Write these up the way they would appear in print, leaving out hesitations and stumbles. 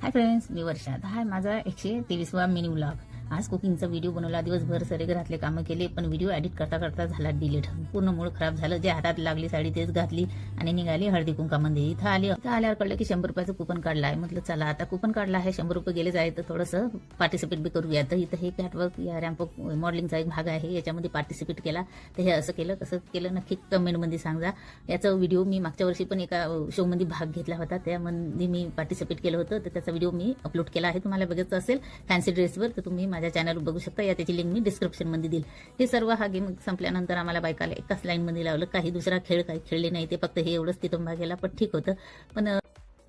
Hi friends, मी वर्षा. आता हा माझा 123वा मिनी व्लॉग. आज कुकिंगचा व्हिडिओ बनवला. दिवसभर सरे घरातले कामं केले, पण व्हिडिओ एडिट करता करता झाला डिलीट. पूर्ण मूड खराब झालं. जे हातात लागली साडी तेच घातली आणि निघाली हळदी कुंकामध्ये. इथं आल्यावर कळलं की 100 रुपयाचं कुपन काढलं आहे. म्हटलं चला आता कुपन काढलं आहे, 100 रुपये गेले जाय तर थोडंसं पार्टिसिपेट बी करूया. तर इथं हे कॅटवर्क या रॅम्प मॉडेलिंगचा एक भाग आहे, याच्यामध्ये पार्टिसिपेट केला. तर हे असं केलं कसं केलं नक्की कमेंटमध्ये सांगा. याचा व्हिडिओ मी मागच्या वर्षी पण एका शोमध्ये भाग घेतला होता, त्यामध्ये मी पार्टिसिपेट केलं होतं. तर त्याचा व्हिडिओ मी अपलोड केला आहे. तुम्हाला बघायचं असेल फॅन्सी ड्रेसवर तर तुम्ही माझ्या चॅनलवर बघू शकता. या त्याची लिंक मी डिस्क्रिप्शनमध्ये देईल. हे सर्व हा गेम संपल्यानंतर आम्हाला बायकाला एकाच लाईनमध्ये लावलं. काही दुसरा खेळ काही खेळले नाही, ते फक्त हे एवढंच तिथं भाग गेला, पण ठीक होतं. पण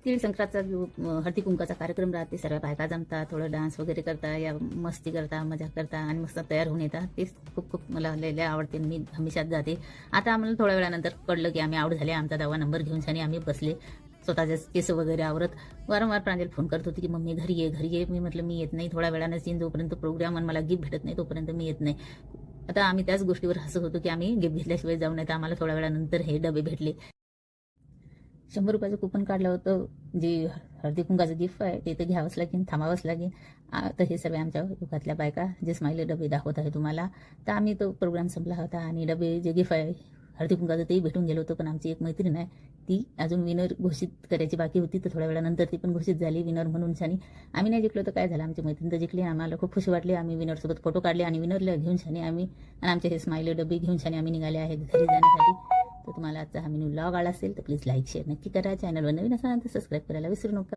तीळ संक्रांतचा हळदी कुंकाचा कार्यक्रम राहते. सर्व बायका जमतात, थोडं डान्स वगैरे करता, या मस्ती करता, मजा करता आणि मस्त तयार होऊन येतात. ते खूप खूप मला लय आवडते. मी हमेशाच जाते. आता आम्हाला थोड्या वेळानंतर कळलं की आम्ही आऊट झाले. आमचा 10वा नंबर घेऊन आणि आम्ही बसले स्वतःचे केस वगैरे आवरत. वारंवार प्रांजल फोन करत होती की मम्मी घरी ये. मी म्हटलं मी येत नाही, थोड्या वेळानंच येईन. जोपर्यंत प्रोग्राम आणि मला गिफ्ट भेटत नाही तोपर्यंत मी येत नाही. आता आम्ही त्याच गोष्टीवर हसत होतो की आम्ही गिफ्ट घेतल्याशिवाय जाऊ नये. तर आम्हाला थोड्या वेळानंतर हे डबे भेटले. 100 रुपयाचं कुपन काढलं होतं. जे हळदी कुंकाचं गिफ्ट आहे ते तर घ्यावंच लागेल, थांबावंच लागेल. तर हे सर्व आमच्या युगातल्या बायका जे स्माइली डबे दाखवत आहे तुम्हाला. तर आम्ही तो प्रोग्राम संपला होता आणि डबे जे गिफ्ट आहे हळदी कुंकाचं तेही भेटून गेलं होतं. पण आमची एक मैत्रीण आहे, ती अजून विनर घोषित करायची बाकी होती. तर थोड्या वेळानंतर ती पण घोषित झाली विनर म्हणून. आणि आम्ही नाही जिंकलो तर काय झालं, आमची मैत्रीण तर जिंकली. आम्हाला खूप खुशी वाटली. आम्ही विनरसोबत फोटो काढले आणि विनरला घेऊन आम्ही आणि आमचे हे स्माइली डबे घेऊन आम्ही निघाले आहे घरी जाण्यासाठी. तर तुम्हाला आजचा हा मिनी व्लॉग आला असेल तर प्लीज लाईक शेअर नक्की करा. चॅनलवर नवीन असाल तर सबस्क्राईब करायला विसरू नका.